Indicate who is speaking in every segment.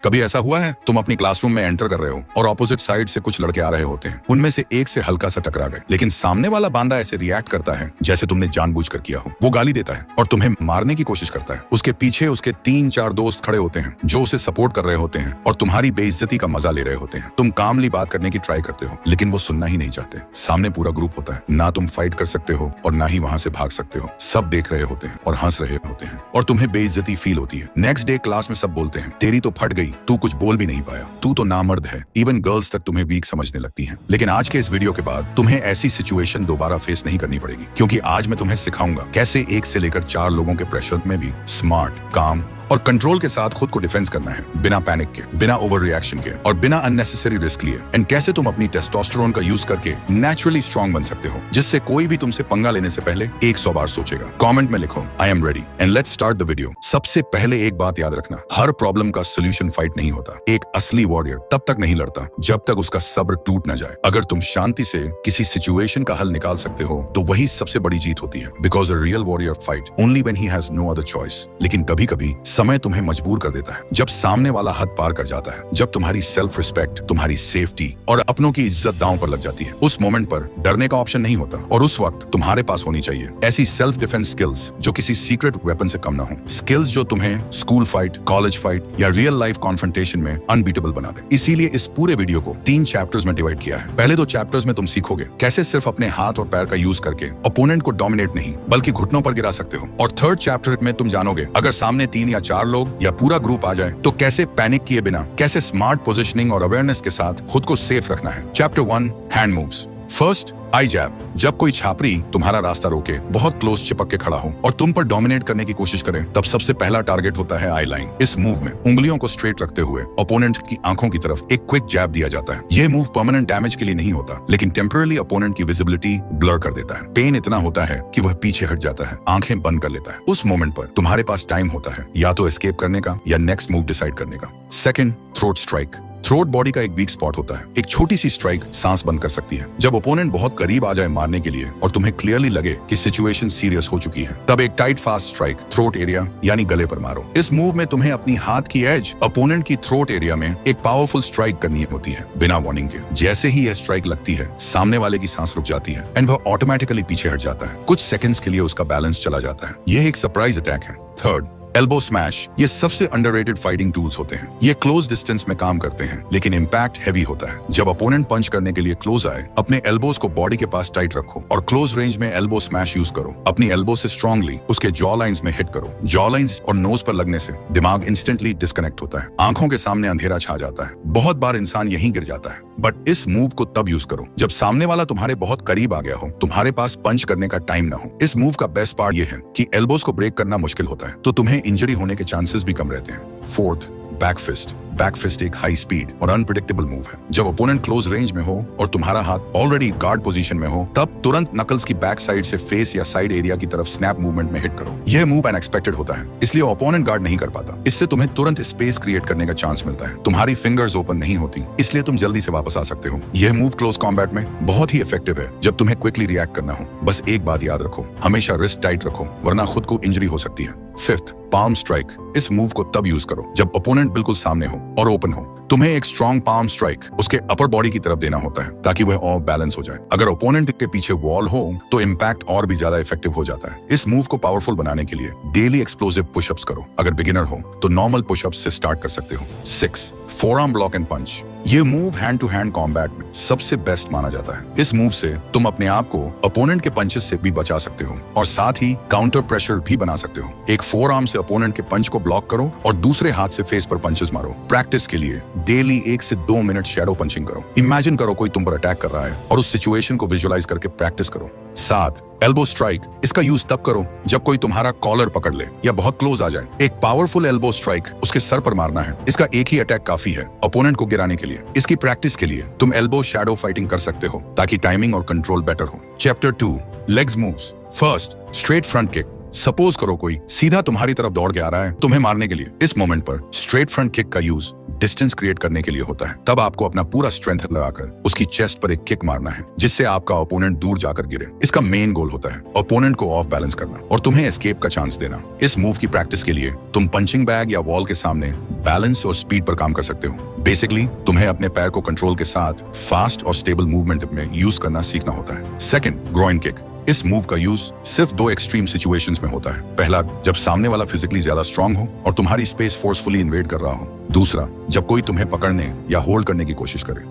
Speaker 1: कभी ऐसा हुआ है तुम अपनी क्लासरूम में एंटर कर रहे हो और ऑपोजिट साइड से कुछ लड़के आ रहे होते हैं, उनमें से एक से हल्का सा टकरा गए, लेकिन सामने वाला बांदा ऐसे रिएक्ट करता है जैसे तुमने जानबूझकर किया हो। वो गाली देता है और तुम्हें मारने की कोशिश करता है। उसके पीछे उसके 3-4 दोस्त खड़े होते हैं जो उसे सपोर्ट कर रहे होते हैं और तुम्हारी बेइज्जती का मजा ले रहे होते हैं। तुम कामली बात करने की ट्राई करते हो, लेकिन वो सुनना ही नहीं चाहते। सामने पूरा ग्रुप होता है, ना तुम फाइट कर सकते हो और ना ही वहां से भाग सकते हो। सब देख रहे होते हैं और हंस रहे होते हैं और तुम्हें बेइज्जती फील होती है। नेक्स्ट डे क्लास में सब बोलते हैं, तेरी तो फट गई, तू कुछ बोल भी नहीं पाया, तू तो नामर्द है। इवन गर्ल्स तक तुम्हें वीक समझने लगती हैं। लेकिन आज के इस वीडियो के बाद तुम्हें ऐसी सिचुएशन दोबारा फेस नहीं करनी पड़ेगी, क्योंकि आज मैं तुम्हें सिखाऊंगा कैसे 1 से लेकर 4 लोगों के प्रेशर में भी स्मार्ट, काम और कंट्रोल के साथ खुद को डिफेंस करना है, बिना पैनिक के, बिना ओवर रिएक्शन के और बिना अननेसेसरी रिस्क लिए। एंड कैसे तुम अपनी टेस्टोस्टेरोन का यूज करके नेचुरली स्ट्रांग बन सकते हो, जिससे कोई भी तुमसे पंगा लेने से पहले 100 बार सोचेगा। कमेंट में लिखो I am ready and let's start the video. सबसे पहले एक बात याद रखना, हर प्रॉब्लम का सोल्यूशन फाइट नहीं होता। एक असली वॉरियर तब तक नहीं लड़ता जब तक उसका सब्र टूट न जाए। अगर तुम शांति से किसी सिचुएशन का हल निकाल सकते हो तो वही सबसे बड़ी जीत होती है। Because a real warrior fight only when he has no other choice. लेकिन कभी कभी समय तुम्हें मजबूर कर देता है, जब सामने वाला हद पार कर जाता है, जब तुम्हारी सेल्फ रिस्पेक्ट, तुम्हारी सेफ्टी और अपनों की इज्जत दांव पर लग जाती है। उस मोमेंट पर डरने का ऑप्शन नहीं होता और उस वक्त तुम्हारे पास होनी चाहिए ऐसी सेल्फ डिफेंस स्किल्स जो किसी सीक्रेट वेपन से कम ना हो। स्किल्स जो तुम्हें स्कूल फाइट, कॉलेज फाइट या रियल लाइफ कॉन्फ्रंटेशन में अनबीटेबल बना दे। इसीलिए इस पूरे वीडियो को 3 चैप्टर्स में डिवाइड किया है। पहले 2 चैप्टर्स में तुम सीखोगे कैसे सिर्फ अपने हाथ और पैर का यूज करके ओपोनेंट को डोमिनेट नहीं बल्कि घुटनों पर गिरा सकते हो। और थर्ड चैप्टर में तुम जानोगे अगर सामने 3 या 4 लोग या पूरा ग्रुप आ जाए तो कैसे पैनिक किए बिना, कैसे स्मार्ट पोजीशनिंग और अवेयरनेस के साथ खुद को सेफ रखना है। Chapter 1 hand moves. फर्स्ट, आई जैब। जब कोई छापरी तुम्हारा रास्ता रोके, बहुत क्लोज चिपक के खड़ा हो और तुम पर डोमिनेट करने की कोशिश करे, तब सबसे पहला टारगेट होता है आई लाइन। इस मूव में उंगलियों को स्ट्रेट रखते हुए ओपोनेंट की आंखों की तरफ एक क्विक जैब दिया जाता है। यह मूव परमानेंट डैमेज के लिए नहीं होता, लेकिन टेम्पररी ओपोनेंट की विजिबिलिटी ब्लर कर देता है। पेन इतना होता है कि वह पीछे हट जाता है, आंखें बंद कर लेता है। उस मोमेंट पर तुम्हारे पास टाइम होता है या तो एस्केप करने का या नेक्स्ट मूव डिसाइड करने का। Second, throat strike. Throat body का एक वीक स्पॉट होता है। एक छोटी सी स्ट्राइक सांस बंद कर सकती है। जब ओपोनेंट बहुत करीब आ जाए मारने के लिए और तुम्हें क्लियरली लगे कि सिचुएशन सीरियस हो चुकी है, तब एक tight fast strike throat area यानी गले पर मारो। इस मूव में तुम्हें अपनी हाथ की एज ओपोनेंट की थ्रोट एरिया में एक पावरफुल स्ट्राइक करनी होती है बिना वार्निंग के। जैसे ही यह स्ट्राइक लगती है, सामने वाले की सांस रुक जाती है एंड वह ऑटोमेटिकली पीछे हट जाता है। कुछ सेकंड्स के लिए उसका बैलेंस चला जाता है। यह एक सरप्राइज अटैक है। Third, elbow smash. ये सबसे अंडररेटेड फाइटिंग टूल्स होते हैं। ये क्लोज डिस्टेंस में काम करते हैं, लेकिन इम्पैक्ट हैवी होता है। जब अपोनेंट पंच करने के लिए क्लोज आए, अपने एल्बोज को बॉडी के पास टाइट रखो और क्लोज रेंज में एल्बो स्मैश यूज करो। अपनी एल्बो से स्ट्रांगली उसके जॉ लाइंस में हिट करो। जॉ लाइंस और नोज पर लगने से दिमाग इंस्टेंटली डिस्कनेक्ट होता है, आंखों के सामने अंधेरा छा जाता है। बहुत बार इंसान यहीं गिर जाता है। बट इस मूव को तब यूज करो जब सामने वाला तुम्हारे बहुत करीब आ गया हो, तुम्हारे पास पंच करने का टाइम ना हो। इस मूव का बेस्ट पार्ट ये है कि एल्बोज को ब्रेक करना मुश्किल होता है, तो तुम्हें इंजरी होने के चांसेस भी कम रहते हैं। Fourth, back fist. Back fist एक हाई स्पीड और अनप्रेडिक्टेबल मूव है। जब ओपोनेंट क्लोज रेंज में हो और तुम्हारा हाथ ऑलरेडी गार्ड पोजीशन में हो, तब तुरंत नकल्स की बैक साइड से फेस या साइड एरिया की तरफ स्नैप मूवमेंट में हिट करो। यह मूव अनएक्सपेक्टेड होता है, इसलिए ओपोनेंट गार्ड नहीं कर पाता। इससे तुम्हें तुरंत स्पेस क्रिएट करने का चांस मिलता है। तुम्हारी फिंगर्स ओपन नहीं होती, इसलिए तुम जल्दी से वापस आ सकते हो। यह मूव क्लोज कॉम्बैट में बहुत ही इफेक्टिव है जब तुम्हें क्विकली रिएक्ट करना हो। बस एक बात याद रखो, हमेशा रिस्ट टाइट रखो, वरना खुद को इंजरी हो सकती है। Fifth, palm strike. इस मूव को तब यूज करो जब ओपोनेंट बिल्कुल सामने हो और ओपन हो। तुम्हें एक स्ट्रॉन्ग पाम स्ट्राइक उसके अपर बॉडी की तरफ देना होता है ताकि वह और बैलेंस हो जाए। अगर ओपोनेंट के पीछे वॉल हो तो इम्पैक्ट और भी ज्यादा इफेक्टिव हो जाता है। इस मूव को पावरफुल बनाने के लिए डेली एक्सप्लोसिव पुशअप्स करो। अगर बिगिनर हो तो नॉर्मल पुशअप्स से स्टार्ट कर सकते हो। 6, फोरआर्म ब्लॉक एंड पंच। ये move hand to hand combat में सबसे बेस्ट माना जाता है। इस मूव से तुम अपने आप को ओपोनेंट के पंचेस से भी बचा सकते हो और साथ ही काउंटर प्रेशर भी बना सकते हो। एक फोर आर्म से ओपोनेंट के पंच को ब्लॉक करो और दूसरे हाथ से फेस पर पंचेस मारो। प्रैक्टिस के लिए डेली 1 से 2 मिनट शैडो पंचिंग करो। इमेजिन करो कोई तुम पर अटैक कर रहा है और उस सिचुएशन को विजुअलाइज करके प्रैक्टिस करो। 7, एल्बो स्ट्राइक। इसका यूज तब करो जब कोई तुम्हारा कॉलर पकड़ ले या बहुत क्लोज आ जाए। एक पावरफुल एल्बो स्ट्राइक उसके सर पर मारना है। इसका एक ही अटैक काफी है ओपोनेंट को गिराने के लिए। इसकी प्रैक्टिस के लिए तुम एल्बो शैडो फाइटिंग कर सकते हो ताकि टाइमिंग और कंट्रोल बेटर हो। Chapter 2, legs moves. First, straight front kick. Suppose करो कोई सीधा तुम्हारी तरफ दौड़ के आ रहा है तुम्हें मारने के लिए। इस मोमेंट पर स्ट्रेट फ्रंट किक का यूज डिस्टेंस क्रिएट करने के लिए होता है। तब आपको अपना पूरा स्ट्रेंथ लगाकर उसकी चेस्ट पर एक किक मारना है जिससे आपका ओपोनेंट दूर जाकर गिरे। इसका मेन गोल होता है ओपोनेंट को ऑफ बैलेंस करना और तुम्हें एस्केप का चांस देना। इस मूव की प्रैक्टिस के लिए तुम पंचिंग बैग या वॉल के सामने बैलेंस और स्पीड पर काम कर सकते हो। बेसिकली तुम्हें अपने पैर को कंट्रोल के साथ फास्ट और स्टेबल मूवमेंट में यूज करना सीखना होता है। Second, groin kick. इस मूव का यूज सिर्फ दो एक्सट्रीम सिचुएशंस में होता है। पहला, जब सामने वाला फिजिकली ज्यादा स्ट्रांग हो और तुम्हारी स्पेस फोर्सफुली इन्वेड कर रहा हो। दूसरा, जब कोई तुम्हें पकड़ने या होल्ड करने की कोशिश करे,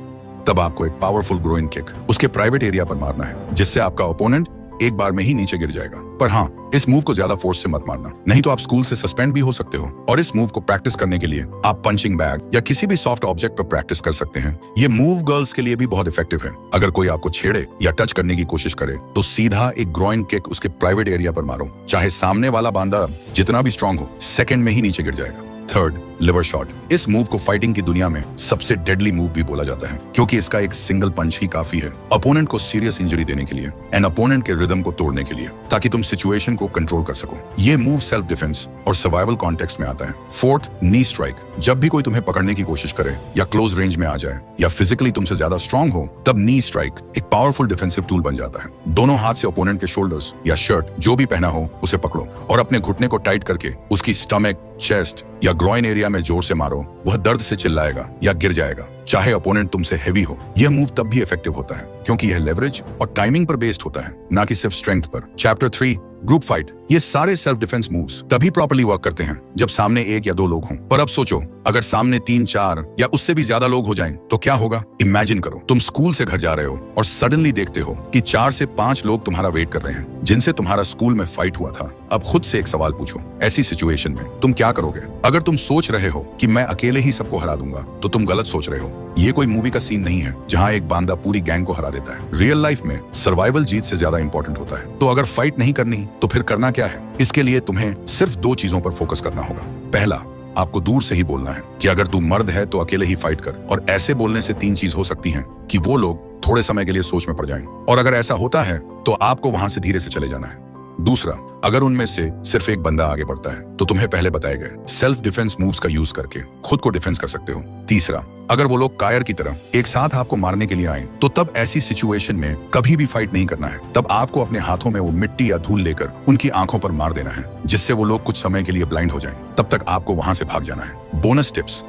Speaker 1: तब आपको एक पावरफुल ग्रोइन किक उसके प्राइवेट एरिया पर मारना है जिससे आपका ओपोनेंट एक बार में ही नीचे गिर जाएगा। पर हाँ, इस मूव को ज्यादा फोर्स से मत मारना, नहीं तो आप स्कूल से सस्पेंड भी हो सकते हो। और इस मूव को प्रैक्टिस करने के लिए आप पंचिंग बैग या किसी भी सॉफ्ट ऑब्जेक्ट पर प्रैक्टिस कर सकते हैं। ये मूव गर्ल्स के लिए भी बहुत इफेक्टिव है। अगर कोई आपको छेड़े या टच करने की कोशिश करे तो सीधा एक ग्रोइन किक उसके प्राइवेट एरिया पर मारो, चाहे सामने वाला बांदा जितना भी स्ट्रांग हो, सेकंड में ही नीचे गिर जाएगा। Third, liver shot. इस मूव को फाइटिंग की दुनिया में सबसे डेडली मूव भी बोला जाता है क्योंकि इसका एक सिंगल पंच ही काफी है अपोनेंट को सीरियस इंजरी देने के लिए एंड अपोनेंट के रिदम को तोड़ने के लिए, ताकि तुम सिचुएशन को कंट्रोल कर सको। ये मूव सेल्फ डिफेंस और सर्वाइवल कॉन्टेक्स्ट में आता है। Fourth, knee strike. जब भी कोई तुम्हें पकड़ने की कोशिश करे या क्लोज रेंज में आ जाए या फिजिकली तुमसे ज्यादा स्ट्रांग हो, तब नी स्ट्राइक एक पावरफुल डिफेंसिव टूल बन जाता है। दोनों हाथ से ओपोनेंट के शोल्डर्स या शर्ट जो भी पहना हो उसे पकड़ो और अपने घुटने को टाइट करके उसकी स्टमक, चेस्ट या ग्रोइन एरिया में जोर से मारो। वह दर्द से चिल्लाएगा या गिर जाएगा, चाहे ओपोनेंट तुमसे हेवी हो। यह मूव तब भी इफेक्टिव होता है क्योंकि यह लेवरेज और टाइमिंग पर बेस्ड होता है, ना कि सिर्फ स्ट्रेंथ पर। Chapter 3, group fight. ये सारे सेल्फ डिफेंस मूव्स तभी प्रॉपर्ली वर्क करते हैं जब सामने एक या दो लोग हों। पर अब सोचो, अगर सामने 3, 4 या उससे भी ज्यादा लोग हो जाएं तो क्या होगा? इमेजिन करो, तुम स्कूल से घर जा रहे हो और सडनली देखते हो कि 4 से 5 लोग तुम्हारा वेट कर रहे हैं जिनसे तुम्हारा स्कूल में फाइट हुआ था। अब खुद से एक सवाल पूछो, ऐसी सिचुएशन में तुम क्या करोगे? अगर तुम सोच रहे हो कि मैं अकेले ही सबको हरा दूंगा तो तुम गलत सोच रहे हो। ये कोई मूवी का सीन नहीं है जहां एक बांदा पूरी गैंग को हरा देता है। रियल लाइफ में सर्वाइवल जीत से ज्यादा इंपॉर्टेंट होता है। तो अगर फाइट नहीं करनी तो फिर करना क्या है? इसके लिए तुम्हें सिर्फ 2 चीजों पर फोकस करना होगा। पहला, आपको दूर से ही बोलना है कि अगर तू मर्द है तो अकेले ही फाइट कर। और ऐसे बोलने से 3 चीज हो सकती हैं कि वो लोग थोड़े समय के लिए सोच में पड़ जाएं, और अगर ऐसा होता है तो आपको वहां से धीरे से चले जाना है। दूसरा, अगर उनमें से सिर्फ एक बंदा आगे बढ़ता है तो तुम्हें पहले बताए गए सेल्फ डिफेंस मूव्स का यूज करके खुद को डिफेंस कर सकते हो। तीसरा, अगर वो लोग कायर की तरह एक साथ आपको मारने के लिए आए तो तब ऐसी सिचुएशन में कभी भी फाइट नहीं करना है। तब आपको अपने हाथों में वो मिट्टी या धूल लेकर उनकी आंखों पर मार देना है जिससे वो लोग कुछ समय के लिए ब्लाइंड हो जाएं। तब तक आपको वहां से भाग जाना है। Bonus tips.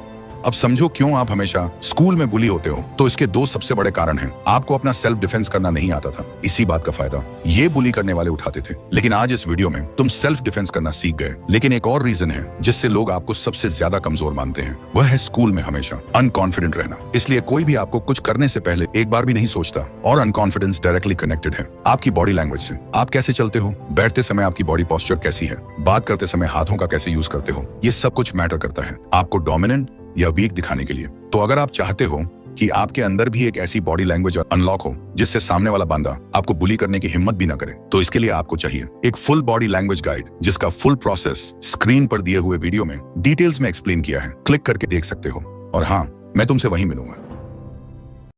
Speaker 1: अब समझो क्यों आप हमेशा स्कूल में बुली होते हो। तो इसके 2 सबसे बड़े कारण हैं। आपको अपना सेल्फ डिफेंस करना नहीं आता था, इसी बात का फायदा ये बुली करने वाले उठाते थे। लेकिन आज इस वीडियो में तुम सेल्फ डिफेंस करना सीख गए। लेकिन एक और रीजन है जिससे लोग आपको सबसे ज्यादा कमजोर मानते हैं, वह है स्कूल में हमेशा अनकॉन्फिडेंट रहना। इसलिए कोई भी आपको कुछ करने से पहले एक बार भी नहीं सोचता। और अनकॉन्फिडेंस डायरेक्टली कनेक्टेड है आपकी बॉडी लैंग्वेज से। आप कैसे चलते हो, बैठते समय आपकी बॉडी पोस्चर कैसी है, बात करते समय हाथों का कैसे यूज करते हो, ये सब कुछ मैटर करता है आपको डोमिनेंट या वीक दिखाने के लिए। तो अगर आप चाहते हो कि आपके अंदर भी एक ऐसी बॉडी लैंग्वेज अनलॉक हो जिससे सामने वाला बंदा आपको बुली करने की हिम्मत भी ना करे, तो इसके लिए आपको चाहिए एक फुल बॉडी लैंग्वेज गाइड जिसका फुल प्रोसेस स्क्रीन पर दिए हुए वीडियो में डिटेल्स में एक्सप्लेन किया है। क्लिक करके देख सकते हो। और हाँ, मैं तुमसे वहीं मिलूंगा।